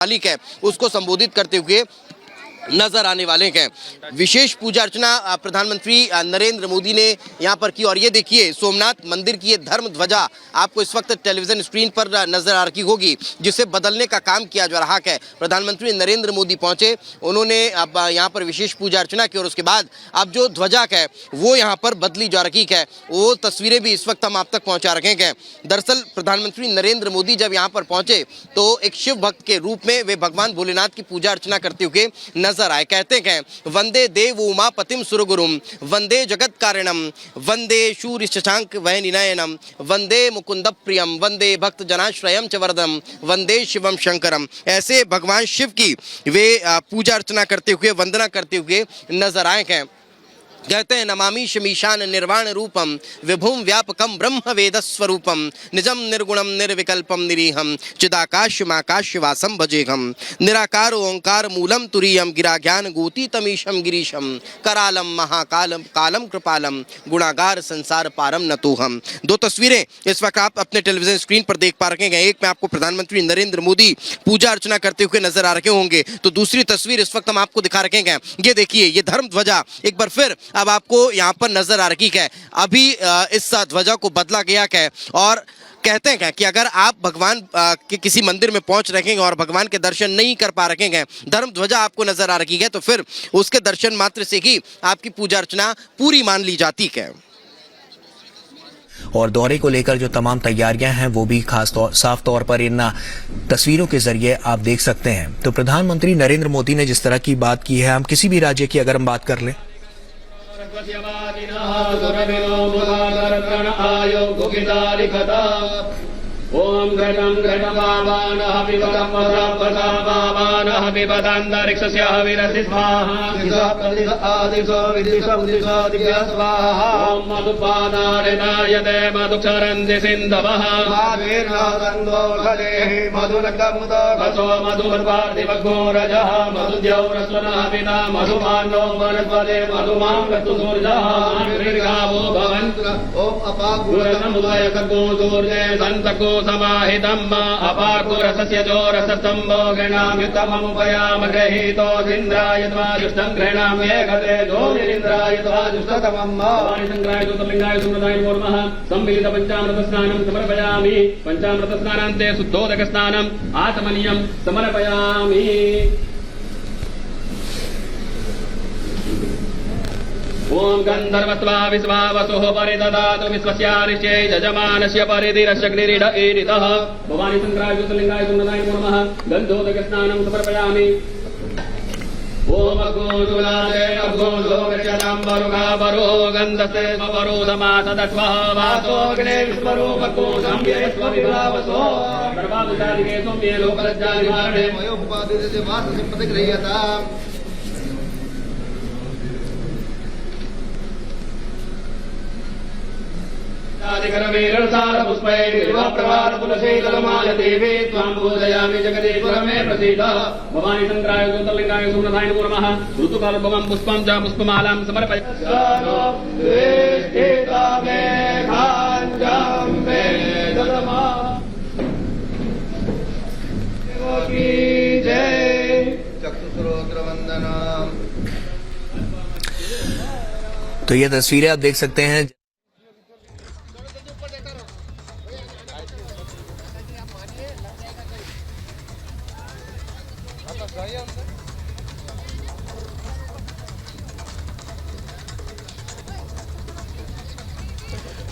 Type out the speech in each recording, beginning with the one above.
मालिक है उसको संबोधित करते हुए नजर आने वाले हैं। विशेष पूजा अर्चना प्रधानमंत्री नरेंद्र मोदी ने यहां पर की और ये देखिए सोमनाथ मंदिर की ये धर्म ध्वजा आपको इस वक्त टेलीविजन स्क्रीन पर नजर आ रही होगी, जिसे बदलने का काम किया जा रहा है। प्रधानमंत्री नरेंद्र मोदी पहुंचे, उन्होंने अब यहां पर विशेष पूजा अर्चना की और उसके बाद अब जो ध्वजा है वो यहां पर बदली जा रही है। वो तस्वीरें भी इस वक्त हम आप तक पहुंचा रखे हैं। दरअसल प्रधानमंत्री नरेंद्र मोदी जब यहाँ पर पहुंचे तो एक शिव भक्त के रूप में वे भगवान भोलेनाथ की पूजा अर्चना करते हुए नजर आए। कहते हैं वंदे देव उमापतिम सुरगुरुम वंदे जगत कारणम वंदे शूर शशांक वहनिनयनम वंदे मुकुंद प्रियम वंदे भक्त जनाश्रयम च वरदम वंदे शिवम शंकरम। ऐसे भगवान शिव की वे पूजा अर्चना करते हुए वंदना करते हुए नजर आए हैं। कहते हैं नमामि शमीशान निर्वाण रूपम विभुम व्यापकम ब्रह्म वेद स्वरूपम निजम निर्गुणम निर्विकल्पम निरीहम चिदाकाशमाकाश वासम भजेहम निराकार ओंकार मूलम तुरीयम गिरा ज्ञान गोती तमीशम गिरीशम करालम महाकालम कालम कृपालम गुणागार संसार पारम नतोहम। दो तस्वीरें इस वक्त आप अपने टेलीविजन स्क्रीन पर देख पा रहे हैं। एक में आपको प्रधानमंत्री नरेंद्र मोदी पूजा अर्चना करते हुए नजर आ रहे होंगे, तो दूसरी तस्वीर इस वक्त हम आपको दिखा रहे हैं। ये देखिए ये धर्म ध्वजा एक बार फिर अब आपको यहां पर नजर आ रही है। अभी इस ध्वजा को बदला गया है और कहते हैं कि अगर आप भगवान के किसी मंदिर में पहुंच रहे हैं और भगवान के दर्शन नहीं कर पा रहे हैं, धर्म ध्वजा आपको नजर आ रही है, तो फिर उसके दर्शन मात्र से ही आपकी पूजा अर्चना पूरी मान ली जाती है। और दौरे को लेकर जो तमाम तैयारियां हैं वो भी साफ तौर पर इन तस्वीरों के जरिए आप देख सकते हैं। तो प्रधानमंत्री नरेंद्र मोदी ने जिस तरह की बात की है, हम किसी भी राज्य की अगर हम बात कर लें, ओम घटम घटमावानः पिबतं वदापदावानः पिबदान्तरिक्षस्य विरसि स्वाहा दिशो आदिशो विदिशो दिशो स्वाहा। ओम मधुपानारिनायते मधुक्षरन्ति सिन्धवः माधुर्नादन्दो खलेहि मधुरकमुदो वसो मधुर्वार्धिवघोरजः मधुद्यौरस्वनः पिता मधुमानो वनस्पते मधुमां ऋतुसूर्यः मातृगावो भवन्तु। ओम अपागुरसमुदय खगो सूर्ये सन्तको समाहितम् अपाकुरसस्य जोरसस्तम्भो गृणाम्युत्तममुपयाम गृहीतो इन्द्राय त्वाजुष्टम् गृह्णामि एकते जोनिरिन्द्राय त्वाजुष्टतमम्। वाणिसङ्ग्राय ज्योतिर्लिङ्गाय सुमृताय नमो नमः। सम्मिलित पञ्चामृतस्नानं समर्पयामि। पञ्चामृतस्नानान्ते शुद्धोदकस्नानम् आचमनीयम् समर्पयामि। ओम गन्धर्वस्वा विश्वावसुः परिददातु विश्वस्यारिष्ये यजमानस्य परिधिरशग्निरीड ईरितः। भवानी शङ्कराय ज्योतिर्लिङ्गाय सुमृताय नमो नमः। गन्धोदकस्नानं समर्पयामि। ओम अग्गोजुलादे अग्गोजो गच्छताम्बरुगाबरो गन्धसे स्वरो समासदत्वः वासोऽग्ने विश्वरूपको संव्ययस्वविभावसो सर्वाभूतादिके सौम्ये लोकलज्जानिवारणे मयोपपादिते वाससम्पतिगृह्यताम्। पुष्पैर्वाप्रभातपुलशीतलमालदेवी त्वां पूजयामि जगदीश्वर मे प्रसीद। भवानी शङ्कराय ज्योतिर्लिङ्गाय सुमृताय नमो नमः। ऋतुकालोद्भवं पुष्पं च पुष्पमालां समर्पयामि। तो ये तस्वीरें आप देख सकते हैं।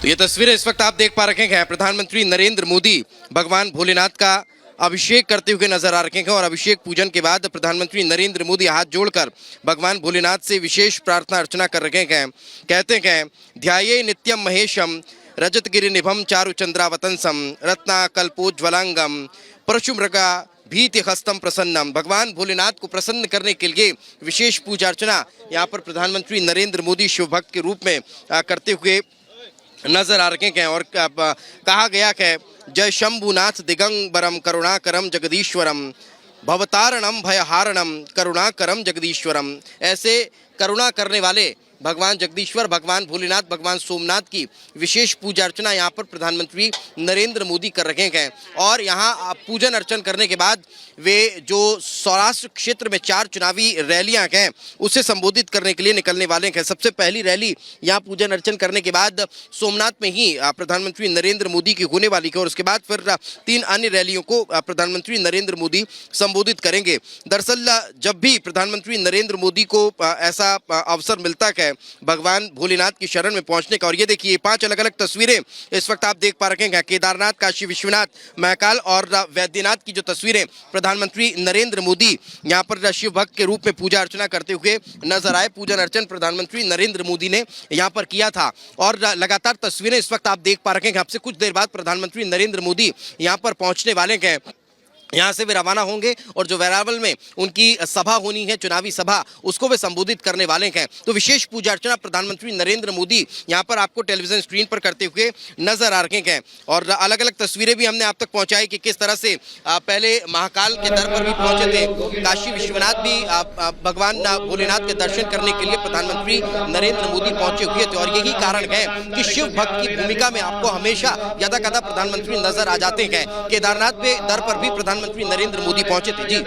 तो ये तस्वीरें इस वक्त आप देख पा रहे हैं। प्रधानमंत्री नरेंद्र मोदी भगवान भोलेनाथ का अभिषेक करते हुए नजर आ रहे हैं और अभिषेक पूजन के बाद प्रधानमंत्री नरेंद्र मोदी हाथ जोड़कर भगवान भोलेनाथ से विशेष प्रार्थना अर्चना कर रहे हैं। कहते हैं ध्याये नित्यम महेशम रजतगिरि निभम चारु चंद्रावतंसम रत्ना कल्पोज्वलांगम परशुमृगा भीति हस्तम प्रसन्नम। भगवान भोलेनाथ को प्रसन्न करने के लिए विशेष पूजा अर्चना यहाँ पर प्रधानमंत्री नरेंद्र मोदी शिव भक्त के रूप में करते हुए नजर आ रहे हैं। और कहा गया है जय शंभुनाथ दिगंबरम करुणाकरम जगदीश्वरम भवतारणम भयहारणम करुणाकरम जगदीश्वरम। ऐसे करुणा करने वाले भगवान जगदीश्वर, भगवान भोलेनाथ, भगवान सोमनाथ की विशेष पूजा अर्चना यहाँ पर प्रधानमंत्री नरेंद्र मोदी कर रहे हैं। और यहाँ पूजन अर्चन करने के बाद वे जो सौराष्ट्र क्षेत्र में 4 चुनावी रैलियां हैं उसे संबोधित करने के लिए निकलने वाले हैं। सबसे पहली रैली यहाँ पूजन अर्चन करने के बाद सोमनाथ में ही प्रधानमंत्री नरेंद्र मोदी की होने वाली है और उसके बाद फिर 3 अन्य रैलियों को प्रधानमंत्री नरेंद्र मोदी संबोधित करेंगे। दरअसल जब भी प्रधानमंत्री नरेंद्र मोदी को ऐसा अवसर मिलता है भगवान भोलेनाथ की शरण में पहुंचने का, और ये देखिए 5 अलग-अलग तस्वीरें इस वक्त आप देख पा रहे हैं, केदारनाथ, काशी विश्वनाथ, महाकाल और वैद्यनाथ की जो तस्वीरें प्रधानमंत्री नरेंद्र मोदी यहां पर शिव भक्त के रूप में पूजा अर्चना करते हुए नजर आए। पूजन अर्चन प्रधानमंत्री नरेंद्र मोदी ने यहां पर किया था और लगातार तस्वीरें इस वक्त आप देख पा रहे हैं। आपसे कुछ देर बाद प्रधानमंत्री नरेंद्र मोदी यहां पर पहुंचने वाले हैं। यहाँ से वे रवाना होंगे और जो वेरावल में उनकी सभा होनी है, चुनावी सभा, उसको वे संबोधित करने वाले हैं। तो विशेष पूजा अर्चना प्रधानमंत्री नरेंद्र मोदी यहाँ पर आपको टेलीविजन स्क्रीन पर करते हुए नजर आ रहे हैं। और अलग अलग तस्वीरें भी हमने आप तक पहुंचाई कि किस तरह से पहले महाकाल के दर पर भी पहुंचे थे, काशी विश्वनाथ भी भगवान भोलेनाथ के दर्शन करने के लिए प्रधानमंत्री नरेंद्र मोदी पहुंचे हुए थे। और यही कारण है कि शिव भक्त की भूमिका में आपको हमेशा यदा कदा प्रधानमंत्री नजर आ जाते हैं। केदारनाथ पे दर पर भी प्रधानमंत्री नरेंद्र मोदी पहुंचे थे। जी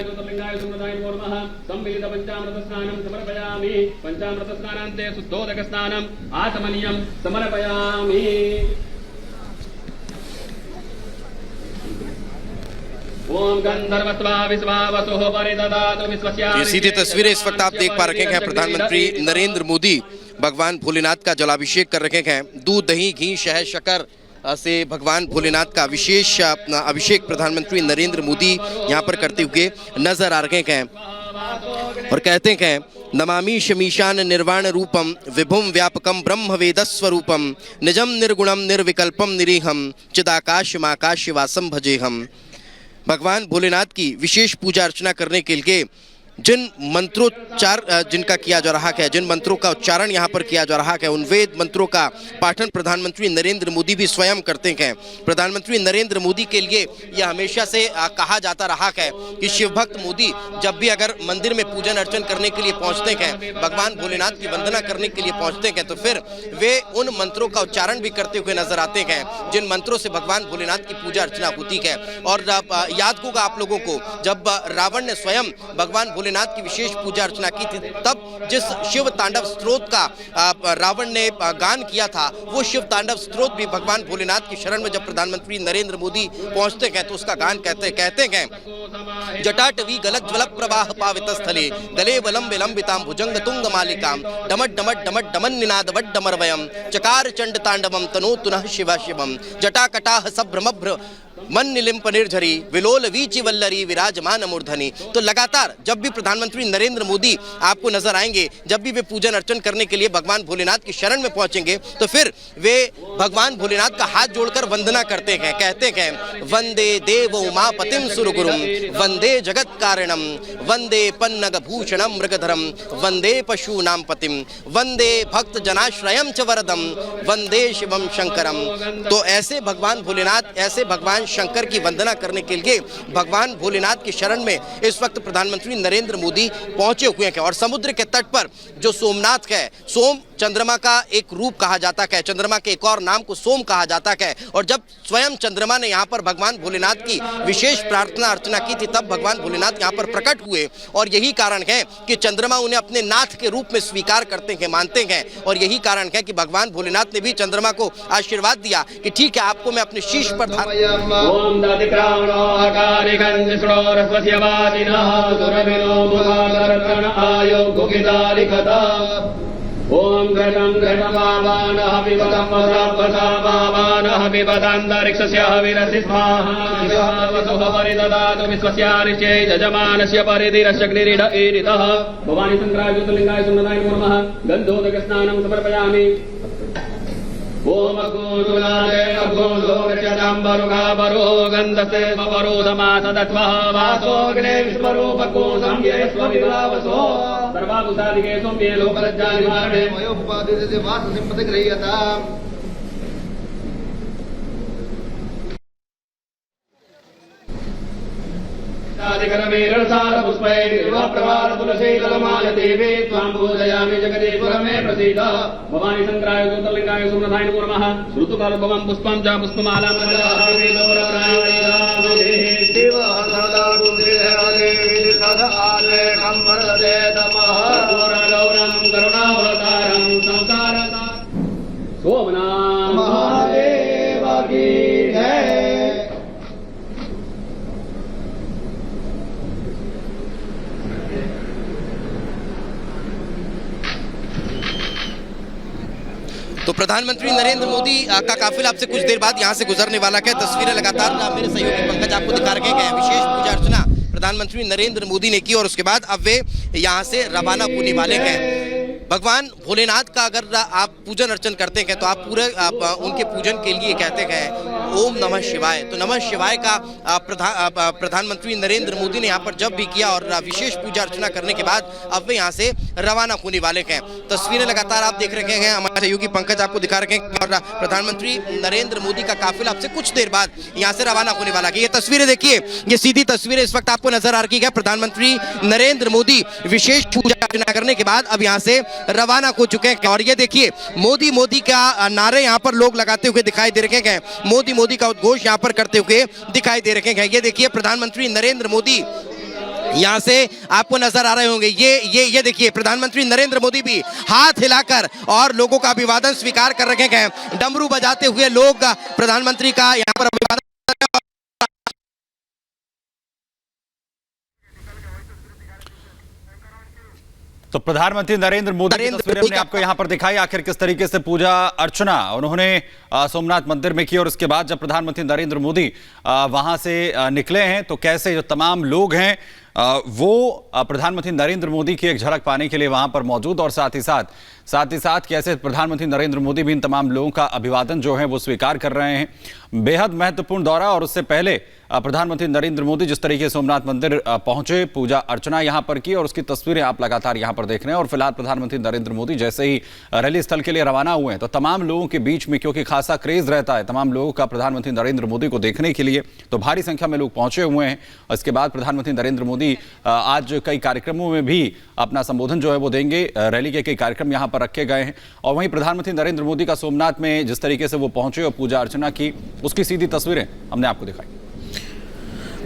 ज्योतिर्लिंगाय सुमनाय नमो नमः। सम्मिलित पंचामृत स्नानं समर्पयामि। पंचामृत स्नानान्ते शुद्धोदक स्नानम् आचमनीयं समर्पयामि। ओम गंधर्वस्वा विश्वावसुः परिददातु विश्वस्या। ये सीधी तस्वीरें इस वक्त आप देख पा रहे हैं। प्रधानमंत्री नरेंद्र मोदी भगवान भोलेनाथ का जलाभिषेक कर रहे हैं। दूध, दही, घी, शहद, शक्कर से भगवान भोलेनाथ का विशेष अभिषेक प्रधानमंत्री नरेंद्र मोदी यहाँ पर करते हुए नजर आ रहे हैं। और कहते हैं नमामि शमीशान निर्वाण रूपम विभुम व्यापकम ब्रह्म वेद स्वरूपम निजम निर्गुणम निर्विकल्पम निरीहम चिदाकाश माकाश वासम भजेहम। भगवान भोलेनाथ की विशेष पूजा अर्चना करने के लिए जिन मंत्रोच्चार जिनका किया जा रहा है, जिन मंत्रों का उच्चारण यहाँ पर किया जा रहा है, उन वेद मंत्रों का पाठन प्रधानमंत्री नरेंद्र मोदी भी स्वयं करते हैं। प्रधानमंत्री नरेंद्र मोदी के लिए यह हमेशा से कहा जाता रहा है कि शिवभक्त मोदी जब भी अगर मंदिर में पूजन अर्चन करने के लिए पहुँचते हैं, भगवान भोलेनाथ की वंदना करने के लिए पहुँचते हैं, तो फिर वे उन मंत्रों का उच्चारण भी करते हुए नजर आते हैं जिन मंत्रों से भगवान भोलेनाथ की पूजा अर्चना होती है। और याद होगा आप लोगों को, जब रावण ने स्वयं भगवान भोलेनाथ की विशेष पूजा अर्चना की थी, तब जिस शिव तांडव स्त्रोत का रावण ने गान किया था, वो शिव तांडव स्त्रोत भी भगवान भोलेनाथ की शरण में जब प्रधानमंत्री नरेंद्र मोदी पहुंचते हैं तो उसका गान कहते हैं जटाटवी गलत ज्वल प्रवाह पावित स्थले गले वलम विलंबिताम भुजंग तुंग मालिकाम डमट डमट डमट डमन निनाद वट डमरवयम चकार चंड तांडवम तनो तुनः शिवा शिवम जटाकटाह सभ्रमभ्र मन निलिम्प निर्झरी विलोल वीचि वल्लरी विराजमान मूर्धनि। तो लगातार जब भी प्रधानमंत्री नरेंद्र मोदी आपको नजर आएंगे, जब भी वे पूजन अर्चन करने के लिए भगवान भोलेनाथ की शरण में पहुंचेंगे, तो फिर वे भगवान भोलेनाथ का हाथ जोड़कर वंदना करते हैं। कहते हैं वंदे देव उमापतिम सुरगुरुम वंदे जगत कारणम वंदे पन्नग भूषणम मृगधरम वंदे पशूनाम पतिम वंदे भक्त जनाश्रयम च वरदम वंदे शिवम शंकरम। तो ऐसे भगवान भोलेनाथ, ऐसे भगवान शंकर की वंदना करने के लिए भगवान भोलेनाथ की शरण में इस वक्त प्रधानमंत्री नरेंद्र मोदी पहुंचे हुए हैं। और समुद्र के तट पर जो सोमनाथ है, सोम चंद्रमा का एक रूप कहा जाता है, चंद्रमा के एक और नाम को सोम कहा जाता है। और जब स्वयं चंद्रमा ने यहाँ पर भगवान भोलेनाथ की विशेष प्रार्थना अर्चना की थी, तब भगवान भोलेनाथ यहाँ पर प्रकट हुए। और यही कारण है कि चंद्रमा उन्हें अपने नाथ के रूप में स्वीकार करते हैं, मानते हैं। और यही कारण है कि भगवान भोलेनाथ ने भी चंद्रमा को आशीर्वाद दिया कि ठीक है, आपको मैं अपने शीश पर धारण। ओम दधिक्रावणो अकारिकञ्जिष्णो रस्वस्यवादिनः सुरभिनो मुखादर्पण आयो गुगिदालिकता। ओम घटं घटमावानः विवतं वसावानः विवदान्तरिक्षस्य हविरसि स्वाहा वसुः परिददातु विश्वस्यारिचे यजमानस्य परिधिरशग्निरिड ईरितः। भवानी शंकराय ज्योतिर्लिंगाय सुमनाय नमो नमः। गन्धोदकस्नानं समर्पयामि। ओम अकुरुलादे अभोधो गच्छताम्बरुगा बरो गन्धसे बरो समासदत्वः वासोग्ने विश्वरूपको संयस्वविवावसो सर्वाभूतादिके सोम्ये लोकलज्जानिवारणे मयोपपादिते वाससिंपतिगृह्यताम् देवी त्वां पूजयामि जगदीश्वर मे प्रसीद भवानी शंकराय ज्योतिर्लिंगाय सुमनाथाय नमो नमः ऋतुकालभवं पुष्पं च पुष्पमालां करुणावतारं संसारसारं सोमनाथ महादेव की जय। तो प्रधानमंत्री नरेंद्र मोदी का काफिला आपसे कुछ देर बाद यहां से गुजरने वाला है। तस्वीरें लगातार मेरे सहयोगी पंकज आपको दिखा रखे हैं। विशेष पूजा अर्चना प्रधानमंत्री नरेंद्र मोदी ने की और उसके बाद अब वे यहां से रवाना होने वाले हैं। भगवान भोलेनाथ का अगर आप पूजन अर्चन करते हैं तो आप पूरे उनके पूजन के लिए कहते हैं ओम नमः शिवाय। तो नमः शिवाय का प्रधानमंत्री नरेंद्र मोदी ने यहाँ पर जब भी किया और विशेष पूजा अर्चना करने के बाद अब वे यहाँ से रवाना होने वाले हैं। तस्वीरें लगातार आप देख रहे हैं, हमारे सहयोगी पंकज आपको दिखा रहे हैं और प्रधानमंत्री नरेंद्र मोदी का काफिला आपसे कुछ देर बाद यहाँ से रवाना होने वाला है। ये तस्वीरें देखिए, ये सीधी तस्वीरें इस वक्त आपको नजर आ रही है। प्रधानमंत्री नरेंद्र मोदी विशेष पूजा अर्चना करने के बाद अब यहाँ से रवाना हो चुके हैं और ये देखिए मोदी मोदी का नारे यहाँ पर लोग लगाते हुए दिखाई दे रहे हैं। मोदी मोदी का उद्घोष यहाँ पर करते हुए दिखाई दे रहे हैं। ये देखिए प्रधानमंत्री नरेंद्र मोदी यहाँ से आपको नजर आ रहे होंगे। ये देखिए प्रधानमंत्री नरेंद्र मोदी भी हाथ हिलाकर और लोगों का अभिवादन स्वीकार कर रहे हैं। डमरू बजाते हुए लोग प्रधानमंत्री का यहाँ पर अभिवादन। तो प्रधानमंत्री नरेंद्र मोदी की तस्वीरें हमने आपको यहां पर दिखाई, आखिर किस तरीके से पूजा अर्चना उन्होंने सोमनाथ मंदिर में की और उसके बाद जब प्रधानमंत्री नरेंद्र मोदी वहां से निकले हैं तो कैसे जो तमाम लोग हैं वो प्रधानमंत्री नरेंद्र मोदी की एक झलक पाने के लिए वहां पर मौजूद और साथ ही साथ कैसे प्रधानमंत्री नरेंद्र मोदी भी इन तमाम लोगों का अभिवादन जो है वो स्वीकार कर रहे हैं। बेहद महत्वपूर्ण दौरा और उससे पहले प्रधानमंत्री नरेंद्र मोदी जिस तरीके से सोमनाथ मंदिर पहुंचे, पूजा अर्चना यहां पर की और उसकी तस्वीरें आप लगातार यहां पर देख रहे हैं। और फिलहाल प्रधानमंत्री नरेंद्र मोदी जैसे ही रैली स्थल के लिए रवाना हुए हैं तो तमाम लोगों के बीच में, क्योंकि खासा क्रेज रहता है तमाम लोगों का प्रधानमंत्री नरेंद्र मोदी को देखने के लिए, तो भारी संख्या में लोग पहुंचे हुए हैं। इसके बाद प्रधानमंत्री नरेंद्र मोदी आज कई कार्यक्रमों में भी अपना संबोधन जो है वो देंगे। रैली के कई कार्यक्रम यहां पर रखे गए हैं और वहीं प्रधानमंत्री नरेंद्र मोदी का सोमनाथ में जिस तरीके से वो पहुंचे और पूजा अर्चना की उसकी सीधी तस्वीरें हमने आपको दिखाई।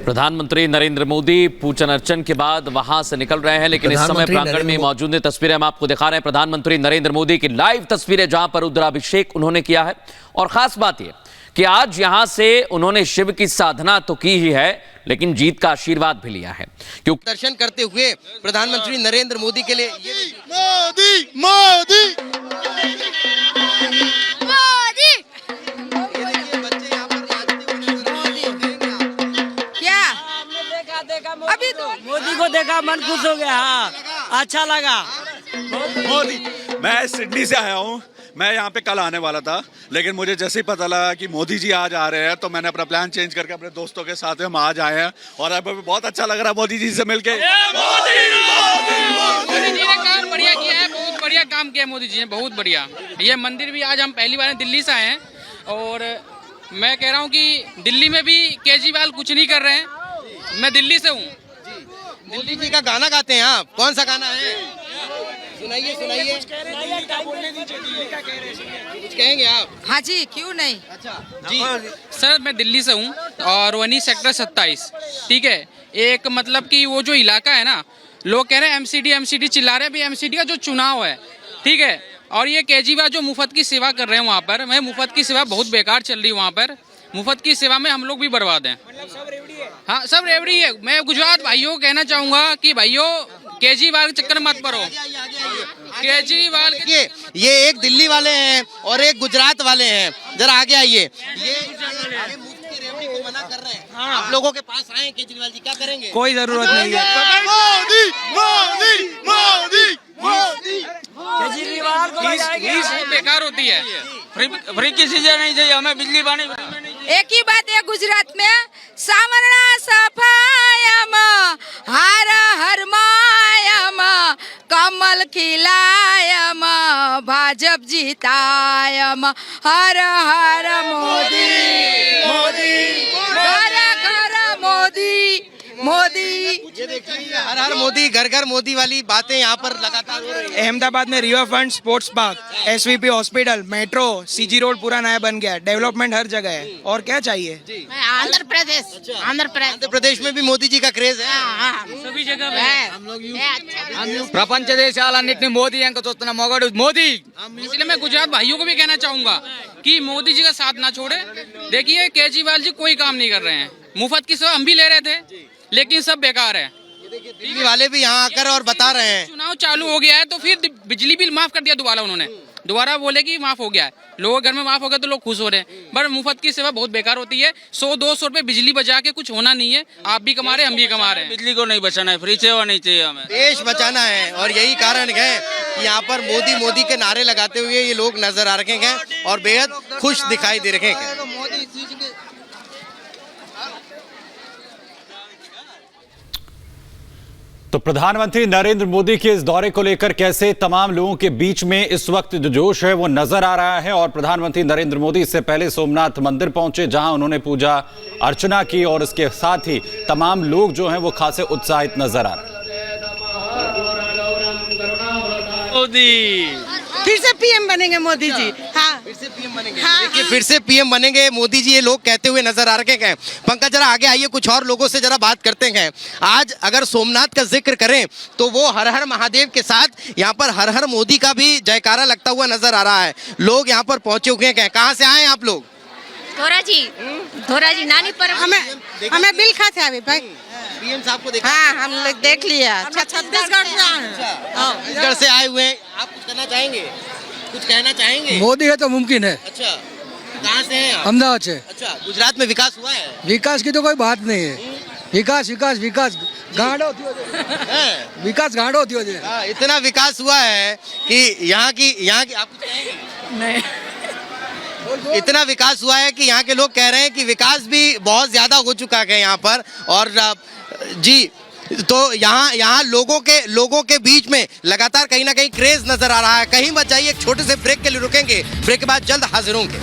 प्रधानमंत्री नरेंद्र मोदी पूजन अर्चन के बाद वहां से निकल रहे हैं, लेकिन इस समय प्रांगण में मौजूद तस्वीरें हम आपको दिखा रहे हैं। प्रधानमंत्री नरेंद्र मोदी की लाइव तस्वीरें जहां पर रुद्राभिषेक उन्होंने किया है और खास बात यह कि आज यहां से उन्होंने शिव की साधना तो की ही है लेकिन जीत का आशीर्वाद भी लिया है, क्योंकि दर्शन करते हुए प्रधानमंत्री नरेंद्र मोदी के लिए मोदी मोदी अभी तो मोदी को देखा मन खुश हो गया। हाँ, अच्छा लगा। मोदी, मैं सिडनी से आया हूँ। मैं यहाँ पे कल आने वाला था लेकिन मुझे जैसे ही पता लगा कि मोदी जी आज आ रहे हैं तो मैंने अपना प्लान चेंज करके अपने दोस्तों के साथ हम आज आए हैं और अब बहुत अच्छा लग रहा है मोदी जी से मिलके। मोदी जी ने काम बढ़िया किया है, बहुत बढ़िया काम किया है मोदी जी ने, बहुत बढ़िया। ये मंदिर भी आज हम पहली बार दिल्ली से आए हैं और मैं कह रहा हूँ कि दिल्ली में भी केजरीवाल कुछ नहीं कर रहे हैं। मैं दिल्ली से हूँ। मोदी जी का गाना गाते हैं आप, कौन सा गाना है? सुनाइए सुनाइए। कुछ कहेंगे आप? हाँ जी, क्यों नहीं। अच्छा जी सर, मैं दिल्ली से हूँ और वहीं सेक्टर 27, ठीक है। एक मतलब कि वो जो इलाका है ना, लोग कह रहे हैं एमसीडी चिल्ला रहे हैं। अभी एमसीडी का जो चुनाव है, ठीक है, और ये केजरीवाल जो मुफ्त की सेवा कर रहे हैं वहाँ पर, मैं मुफ्त की सेवा बहुत बेकार चल रही है वहाँ पर। मुफ्त की सेवा में हम लोग भी बर्बाद हैं। हाँ, सब रेवड़ी है। मैं गुजरात भाइयों को कहना चाहूँगा कि भाइयों केजरीवाल के चक्कर मत पड़ो। केजरीवाल ये एक दिल्ली वाले हैं और एक गुजरात वाले हैं, जरा आगे आइए। ये मुफ्त की रेवड़ी को मना कर रहे हैं। आप लोगों के पास आए केजरीवाल जी, क्या करेंगे? कोई जरूरत नहीं है। मोदी मोदी मोदी मोदी केजरीवाल को बेकार होती है। फ्री की चीजें नहीं चाहिए हमें, बिजली पानी फ्री में नहीं चाहिए। एक ही बात है गुजरात में, सावरना सफायम हर हर मायम कमल खिलायम भाजप जीतायम हर हर मोदी मोदी घर घर मोदी मोदी। ये देखिए हर हर मोदी घर घर मोदी वाली बातें यहाँ पर लगातार हो रही है। अहमदाबाद में river front sports park, SVP hospital, metro, CG road पूरा नया बन गया, डेवलपमेंट हर जगह है, और क्या चाहिए। आंध्र प्रदेश आंध्र प्रदेश में भी मोदी जी का क्रेज है। सभी जगह ప్రపంచ దేశాలన్నిటిని మోదీ అంక చూస్తున్న మొగడు మోదీ। इसलिए मैं गुजरात भाइयों को भी कहना चाहूंगा कि मोदी जी का साथ ना छोड़े। देखिए केजरीवाल जी कोई काम नहीं कर रहे हैं, मुफ्त की सेवा हम भी ले रहे थे लेकिन सब बेकार है। टीवी वाले भी यहाँ आकर और बता रहे हैं। चुनाव चालू हो गया है तो फिर बिजली बिल माफ कर दिया दोबारा उन्होंने, दोबारा बोले कि माफ हो गया है, लोगों के घर में माफ हो गया तो लोग खुश हो रहे हैं। पर मुफ्त की सेवा बहुत बेकार होती है, 100-200 रुपए बिजली बचा के कुछ होना नहीं है, आप भी कमा रहे हैं हम भी कमा रहे हैं। बिजली को नहीं बचाना है, फ्री सेवा नहीं चाहिए हमें, देश बचाना है। और यही कारण है कि यहाँ पर मोदी मोदी के नारे लगाते हुए ये लोग नजर आ रहे हैं और बेहद खुश दिखाई दे रहे हैं। तो प्रधानमंत्री नरेंद्र मोदी के इस दौरे को लेकर कैसे तमाम लोगों के बीच में इस वक्त जो जोश है वो नजर आ रहा है। और प्रधानमंत्री नरेंद्र मोदी इससे पहले सोमनाथ मंदिर पहुंचे, जहां उन्होंने पूजा अर्चना की और इसके साथ ही तमाम लोग जो हैं वो खासे उत्साहित नजर आ रहे हैं। मोदी फिर से पीएम बनेंगे मोदी जी। हाँ फिर से पीएम बनेंगे। देखिए फिर से पीएम बनेंगे मोदी जी, ये लोग कहते हुए नजर आ रहे हैं। पंकज जरा आगे आइए, कुछ और लोगों से जरा बात करते हैं। आज अगर सोमनाथ का जिक्र करें तो वो हर हर महादेव के साथ यहाँ पर हर हर मोदी का भी जयकारा लगता हुआ नजर आ रहा है। लोग यहाँ पर पहुंचे हुए हैं। कहाँ से आए आप लोग? थोड़ा जी नानी पर हमें बिल खाते आवे भाई। पीएम साहब को देखा? हाँ हम लोग देख लिया। छत्तीसगढ़ से छत्तीसगढ़ से आए हुए हैं। आप कुछ कहना चाहेंगे? कुछ कहना चाहेंगे? मोदी है तो मुमकिन है। अच्छा कहाँ से हैं आप? अहमदाबाद से। अच्छा गुजरात में विकास हुआ है? विकास की तो कोई बात नहीं है, विकास विकास विकास गांड होती हो हैं? विकास गांड होती हो। हाँ, इतना विकास हुआ है कि यहाँ की आप कुछ कहेंगे? नहीं, इतना विकास हुआ है कि यहाँ के लोग कह रहे हैं कि विकास भी बहुत ज्यादा हो चुका है यहाँ पर। और जी तो यहाँ लोगों के बीच में लगातार कहीं ना कहीं क्रेज नजर आ रहा है। कहीं मत जाइए, एक छोटे से ब्रेक के लिए रुकेंगे, ब्रेक के बाद जल्द हाजिर होंगे।